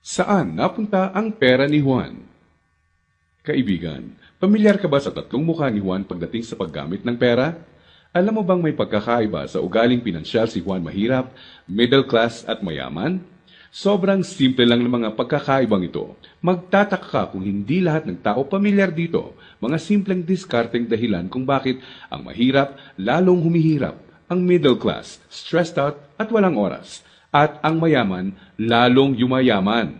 Saan napunta ang pera ni Juan? Kaibigan, pamilyar ka ba sa tatlong mukha ni Juan pagdating sa paggamit ng pera? Alam mo bang may pagkakaiba sa ugaling pinansyal si Juan mahirap, middle class at mayaman? Sobrang simple lang ng mga pagkakaibang ito. Magtataka ka kung hindi lahat ng tao pamilyar dito. Mga simpleng diskarteng dahilan kung bakit ang mahirap lalong humihirap, ang middle class stressed out at walang oras, at ang mayaman lalong yumayaman.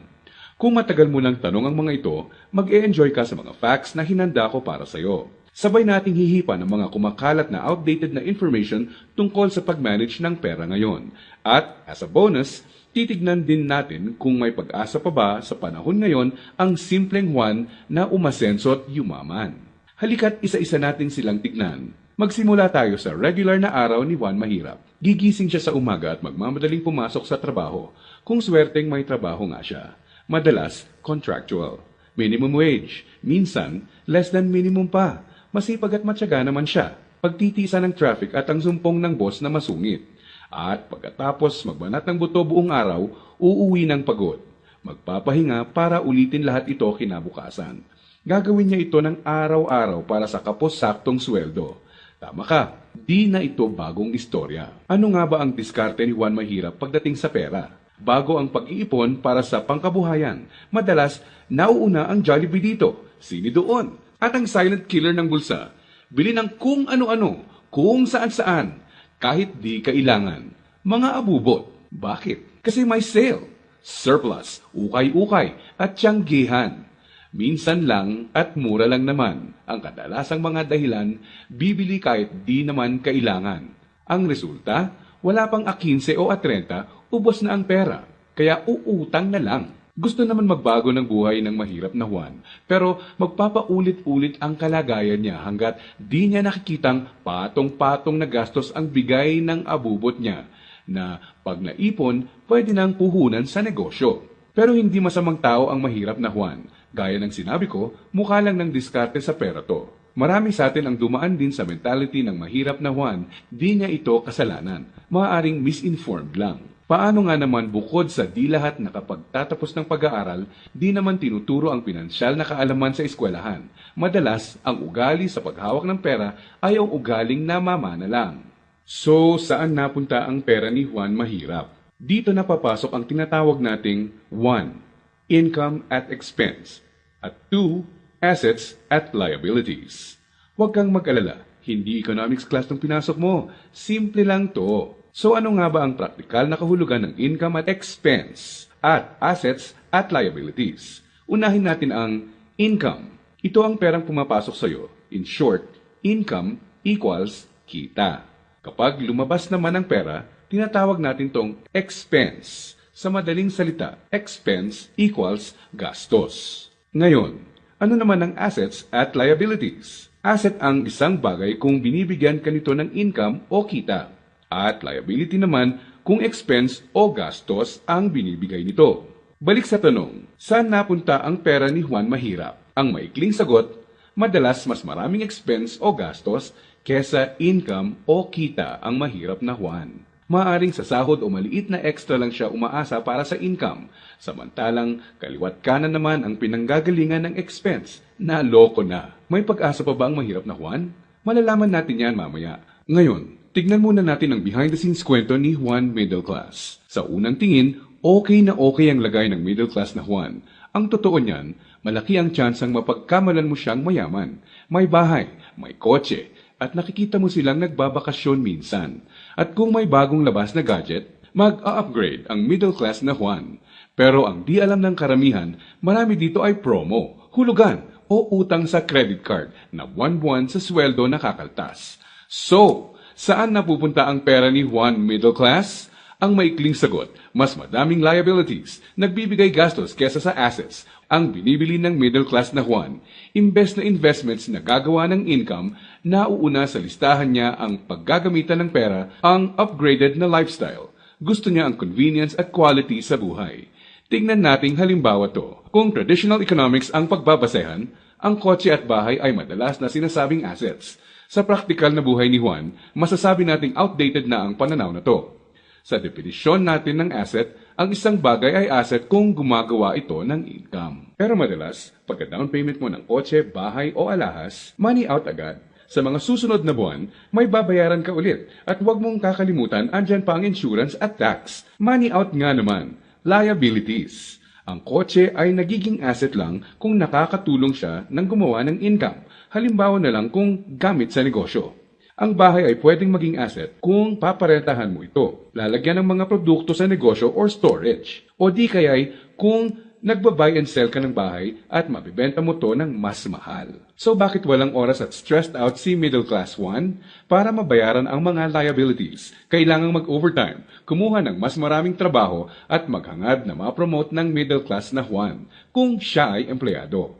Kung matagal mo nang tanong ang mga ito, mag-e-enjoy ka sa mga facts na hinanda ko para sa iyo. Sabay nating hihipan ang mga kumakalat na outdated na information tungkol sa pag-manage ng pera ngayon. At as a bonus, titignan din natin kung may pag-asa pa ba sa panahon ngayon ang simpleng Juan na umasenso at yumaman. Halika't isa-isa natin silang tignan. Magsimula tayo sa regular na araw ni Juan Mahirap. Gigising siya sa umaga at magmamadaling pumasok sa trabaho, kung swerteng may trabaho nga siya. Madalas, contractual. Minimum wage. Minsan, less than minimum pa. Masipag at matyaga naman siya. Pagtitiisan ng traffic at ang sumpong ng boss na masungit. At pagkatapos magbanat ng buto buong araw, uuwi ng pagod. Magpapahinga para ulitin lahat ito kinabukasan. Gagawin niya ito ng araw-araw para sa kapos-saktong sweldo. Tama ka, di na ito bagong istorya. Ano nga ba ang diskarte ni Juan Mahirap pagdating sa pera? Bago ang pag-iipon para sa pangkabuhayan, madalas nauuna ang Jollibee dito, sini doon, at ang silent killer ng bulsa. Bili ng kung ano-ano, kung saan-saan, kahit di kailangan. Mga abubot. Bakit? Kasi may sale, surplus, ukay-ukay, at tiyanggihan. Minsan lang at mura lang naman. Ang kadalasang mga dahilan, bibili kahit di naman kailangan. Ang resulta, wala pang 15 o 30, ubos na ang pera. Kaya uutang na lang. Gusto naman magbago ng buhay ng mahirap na Juan, pero magpapaulit-ulit ang kalagayan niya hanggat di niya nakikitang patong-patong na gastos ang bigay ng abubot niya, na pag naipon, pwede nang puhunan sa negosyo. Pero hindi masamang tao ang mahirap na Juan. Gaya ng sinabi ko, mukha lang ng diskarte sa pera to. Marami sa atin ang dumaan din sa mentality ng mahirap na Juan, di niya ito kasalanan. Maaaring misinformed lang. Paano nga naman bukod sa di lahat nakapagtatapos ng pag-aaral, di naman tinuturo ang pinansyal na kaalaman sa eskwelahan. Madalas, ang ugali sa paghawak ng pera ay ang ugaling namamana lang. So, saan napunta ang pera ni Juan Mahirap? Dito napapasok ang tinatawag nating 1. Income at expense, at 2. Assets at liabilities. Huwag kang mag-alala, hindi economics class ng pinasok mo. Simple lang to. So ano nga ba ang praktikal na kahulugan ng income at expense at assets at liabilities? Unahin natin ang income. Ito ang perang pumapasok sa iyo. In short, income equals kita. Kapag lumabas naman ang pera, tinatawag natin tong expense. Sa madaling salita, expense equals gastos. Ngayon, ano naman ang assets at liabilities? Asset ang isang bagay kung binibigyan ka nito ng income o kita. At liability naman kung expense o gastos ang binibigay nito. Balik sa tanong, saan napunta ang pera ni Juan Mahirap? Ang maikling sagot, madalas mas maraming expense o gastos kesa income o kita ang mahirap na Juan. Maaring sa sahod o maliit na extra lang siya umaasa para sa income, samantalang kaliwat kanan naman ang pinanggagalingan ng expense. Naloko na. May pag-asa pa ba ang mahirap na Juan? Malalaman natin yan mamaya. Ngayon, tignan muna natin ang behind-the-scenes kwento ni Juan Middle Class. Sa unang tingin, okay na okay ang lagay ng middle class na Juan. Ang totoo niyan, malaki ang tsansang mapagkamalan mo siyang mayaman. May bahay, may kotse, at nakikita mo silang nagbabakasyon minsan. At kung may bagong labas na gadget, mag-a-upgrade ang middle class na Juan. Pero ang di alam ng karamihan, marami dito ay promo, hulugan, o utang sa credit card na buwan-buwan sa sweldo nakakaltas. So, saan napupunta ang pera ni Juan Middle Class? Ang maikling sagot, mas madaming liabilities, nagbibigay gastos kesa sa assets, ang binibili ng middle class na Juan. Imbes na investments na gagawa ng income, nauuna sa listahan niya ang paggagamitan ng pera, ang upgraded na lifestyle. Gusto niya ang convenience at quality sa buhay. Tingnan nating halimbawa to. Kung traditional economics ang pagbabasehan, ang kotse at bahay ay madalas na sinasabing assets. Sa praktikal na buhay ni Juan, masasabi nating outdated na ang pananaw na to. Sa definisyon natin ng asset, Ang isang bagay ay asset kung gumagawa ito ng income. Pero madalas, pagka down payment mo ng kotse, bahay o alahas, money out agad. Sa mga susunod na buwan, may babayaran ka ulit. At huwag mong kakalimutan, andyan pa ang insurance at tax. Money out nga naman. Liabilities. Ang kotse ay nagiging asset lang kung nakakatulong siya ng gumawa ng income. Halimbawa na lang kung gamit sa negosyo. Ang bahay ay pwedeng maging asset kung paparentahan mo ito. Lalagyan ng mga produkto sa negosyo or storage. O di kaya'y kung nagba-buy and sell ka ng bahay at mabibenta mo to ng mas mahal. So bakit walang oras at stressed out si Middle Class 1? Para mabayaran ang mga liabilities, kailangang mag-overtime, kumuha ng mas maraming trabaho at maghangad na ma-promote ng middle class na Juan kung siya ay empleyado.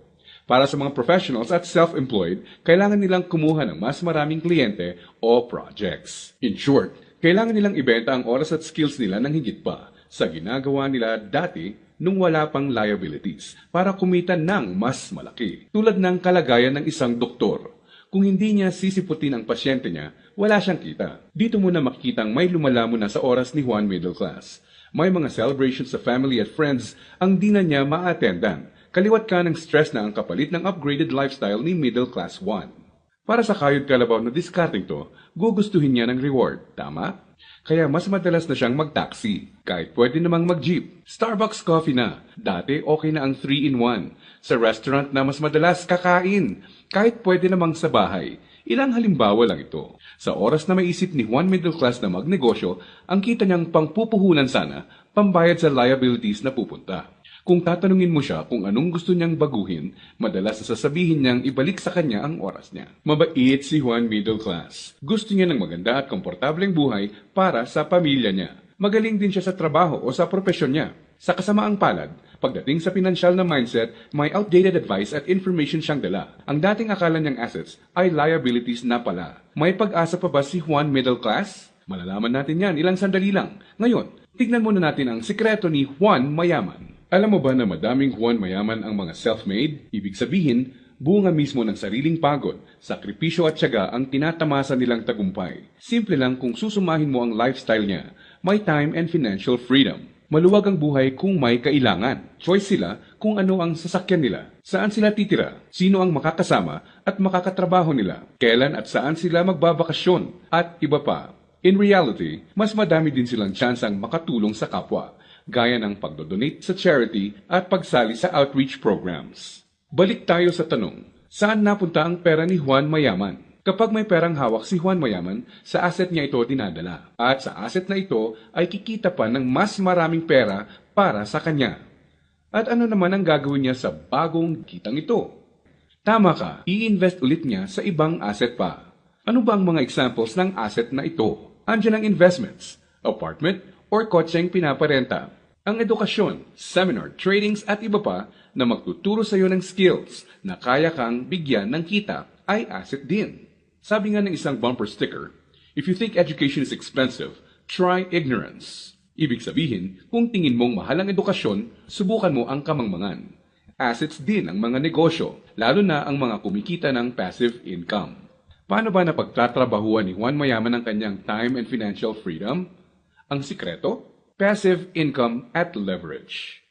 Para sa mga professionals at self-employed, kailangan nilang kumuha ng mas maraming kliyente o projects. In short, kailangan nilang ibenta ang oras at skills nila ng higit pa sa ginagawa nila dati nung wala pang liabilities para kumita ng mas malaki. Tulad ng kalagayan ng isang doktor. Kung hindi niya sisiputin ang pasyente niya, wala siyang kita. Dito mo na makikitang may lumalamon na sa oras ni Juan Middle Class. May mga celebrations sa family at friends ang di na niya ma-attendan. Kaliwat ka ng stress na ang kapalit ng upgraded lifestyle ni Middle Class 1. Para sa kayod kalabaw na discarding to, gugustuhin niya ng reward, tama? Kaya mas madalas na siyang mag-taxi, kahit pwede namang mag-jeep. Starbucks coffee na, dati okay na ang 3-in-1. Sa restaurant na mas madalas kakain, kahit pwede namang sa bahay. Ilang halimbawa lang ito. Sa oras na maisip ni Juan Middle Class na magnegosyo, ang kita niyang pangpupuhunan sana, pambayad sa liabilities na pupunta. Kung tatanungin mo siya kung anong gusto niyang baguhin, madalas sasabihin niyang ibalik sa kanya ang oras niya. Mabait si Juan Middle Class. Gusto niya ng maganda at komportableng buhay para sa pamilya niya. Magaling din siya sa trabaho o sa propesyon niya. Sa kasamaang palad, pagdating sa pinansyal na mindset, may outdated advice at information siyang dala. Ang dating akala niyang assets ay liabilities na pala. May pag-asa pa ba si Juan Middle Class? Malalaman natin yan ilang sandali lang. Ngayon, tignan muna natin ang sikreto ni Juan Mayaman. Alam mo ba na madaming Juan Mayaman ang mga self-made? Ibig sabihin, bunga mismo ng sariling pagod, sakripisyo at tiyaga ang tinatamasa nilang tagumpay. Simple lang kung susumahin mo ang lifestyle niya, may time and financial freedom. Maluwag ang buhay kung may kailangan. Choice sila kung ano ang sasakyan nila, saan sila titira, sino ang makakasama at makakatrabaho nila, kailan at saan sila magbabakasyon, at iba pa. In reality, mas madami din silang tsansang makatulong sa kapwa, gaya ng pagdodonate sa charity at pagsali sa outreach programs. Balik tayo sa tanong, saan napunta ang pera ni Juan Mayaman? Kapag may perang hawak si Juan Mayaman, sa asset niya ito dinadala. At sa asset na ito ay kikita pa ng mas maraming pera para sa kanya. At ano naman ang gagawin niya sa bagong kitang ito? Tama ka, i-invest ulit niya sa ibang asset pa. Ano ba ang mga examples ng asset na ito? Andiyan ang investments, apartment, or kotseng pinaparenta. Ang edukasyon, seminar, tradings at iba pa na magtuturo sa iyo ng skills na kaya kang bigyan ng kita ay asset din. Sabi nga ng isang bumper sticker, if you think education is expensive, try ignorance. Ibig sabihin, kung tingin mong mahal ang edukasyon, subukan mo ang kamangmangan. Assets din ang mga negosyo, lalo na ang mga kumikita ng passive income. Paano ba napagtatrabahuan ni Juan Mayaman ang kanyang time and financial freedom? Ang sikreto? Passive income at leverage.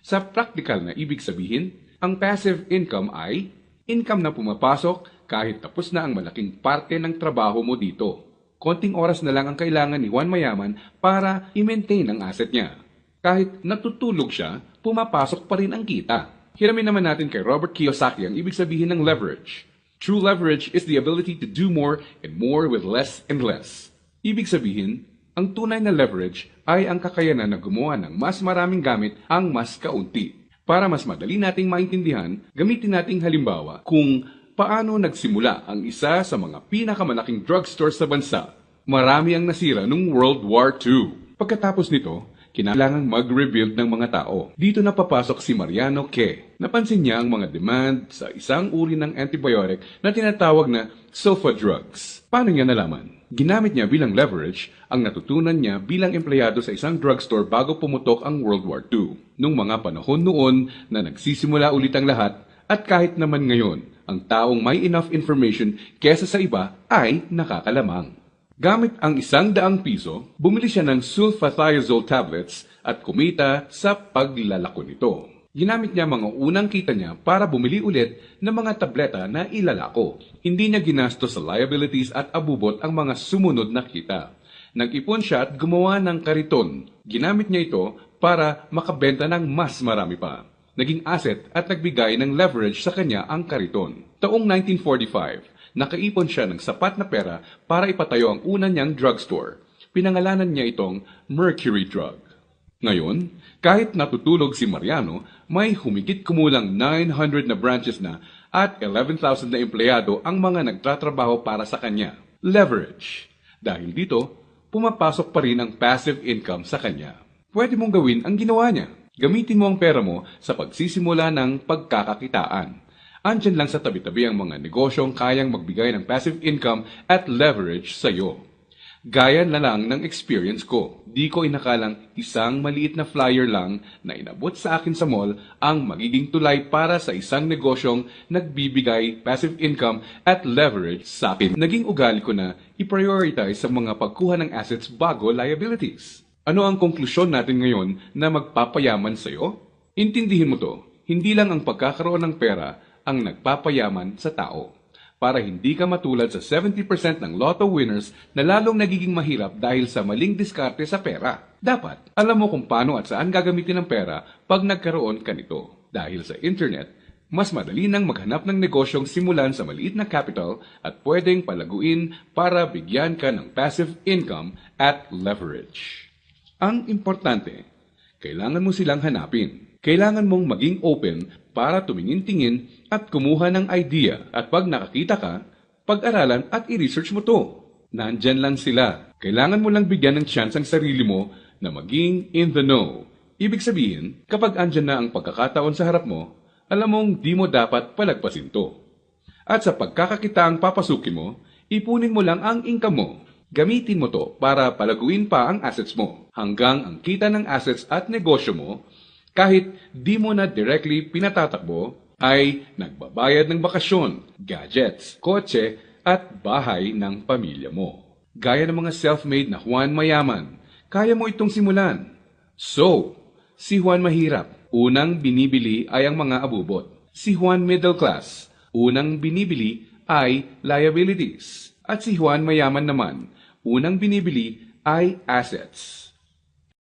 Sa practical na ibig sabihin, ang passive income ay income na pumapasok kahit tapos na ang malaking parte ng trabaho mo dito. Konting oras na lang ang kailangan ni Juan Mayaman para i-maintain ang asset niya. Kahit natutulog siya, pumapasok pa rin ang kita. Hiramin naman natin kay Robert Kiyosaki ang ibig sabihin ng leverage. True leverage is the ability to do more and more with less and less. Ibig sabihin, ang tunay na leverage ay ang kakayanan na gumawa ng mas maraming gamit ang mas kaunti. Para mas madali nating maintindihan, gamitin nating halimbawa kung paano nagsimula ang isa sa mga pinakamalaking drugstore sa bansa. Marami ang nasira noong World War II. Pagkatapos nito, kinailangang mag-rebuild ng mga tao. Dito na papasok si Mariano K. Napansin niya ang mga demand sa isang uri ng antibiotic na tinatawag na sulfa drugs. Paano niya nalaman? Ginamit niya bilang leverage ang natutunan niya bilang empleyado sa isang drugstore bago pumutok ang World War II. Nung mga panahon noon na nagsisimula ulit ang lahat at kahit naman ngayon, ang taong may enough information kesa sa iba ay nakakalamang. Gamit ang 100 piso, bumili siya ng sulfathiazole tablets at kumita sa paglalako nito. Ginamit niya mga unang kita niya para bumili ulit ng mga tableta na ilalako. Hindi niya ginastos sa liabilities at abubot ang mga sumunod na kita. Nag-ipon siya at gumawa ng kariton. Ginamit niya ito para makabenta ng mas marami pa. Naging asset at nagbigay ng leverage sa kanya ang kariton. Taong 1945, nakaipon siya ng sapat na pera para ipatayo ang una niyang drugstore. Pinangalanan niya itong Mercury Drug. Ngayon, kahit natutulog si Mariano, may humigit kumulang 900 na branches na at 11,000 na empleyado ang mga nagtatrabaho para sa kanya. Leverage. Dahil dito, pumapasok pa rin ang passive income sa kanya. Pwede mong gawin ang ginawa niya. Gamitin mo ang pera mo sa pagsisimula ng pagkakakitaan. Andyan lang sa tabi-tabi ang mga negosyong kayang magbigay ng passive income at leverage sa iyo. Gaya na lang ng experience ko. Di ko inakalang isang maliit na flyer lang na inabot sa akin sa mall ang magiging tulay para sa isang negosyong nagbibigay passive income at leverage sa akin. Naging ugali ko na i-prioritize sa mga pagkuha ng assets bago liabilities. Ano ang konklusyon natin ngayon na magpapayaman sa iyo? Intindihin mo to, hindi lang ang pagkakaroon ng pera ang nagpapayaman sa tao. Para hindi ka matulad sa 70% ng lotto winners na lalong nagiging mahirap dahil sa maling diskarte sa pera. Dapat, alam mo kung paano at saan gagamitin ang pera pag nagkaroon ka nito. Dahil sa internet, mas madali nang maghanap ng negosyong simulan sa maliit na capital at pwedeng palaguin para bigyan ka ng passive income at leverage. Ang importante, kailangan mo silang hanapin. Kailangan mong maging open para tumingin-tingin at kumuha ng idea at pag nakakita ka, pag-aralan at i-research mo to. Nandyan lang sila. Kailangan mo lang bigyan ng chance ang sarili mo na maging in the know. Ibig sabihin, kapag andyan na ang pagkakataon sa harap mo, alam mong di mo dapat palagpasin to. At sa pagkakakitaang papasukin mo, ipunin mo lang ang income mo. Gamitin mo to para palaguin pa ang assets mo hanggang ang kita ng assets at negosyo mo kahit di mo na directly pinatatakbo ay nagbabayad ng bakasyon, gadgets, kotse at bahay ng pamilya mo. Gaya ng mga self-made na Juan Mayaman, kaya mo itong simulan. So, si Juan Mahirap, unang binibili ay ang mga abubot. Si Juan Middle Class, unang binibili ay liabilities. At si Juan Mayaman naman, unang binibili ay assets.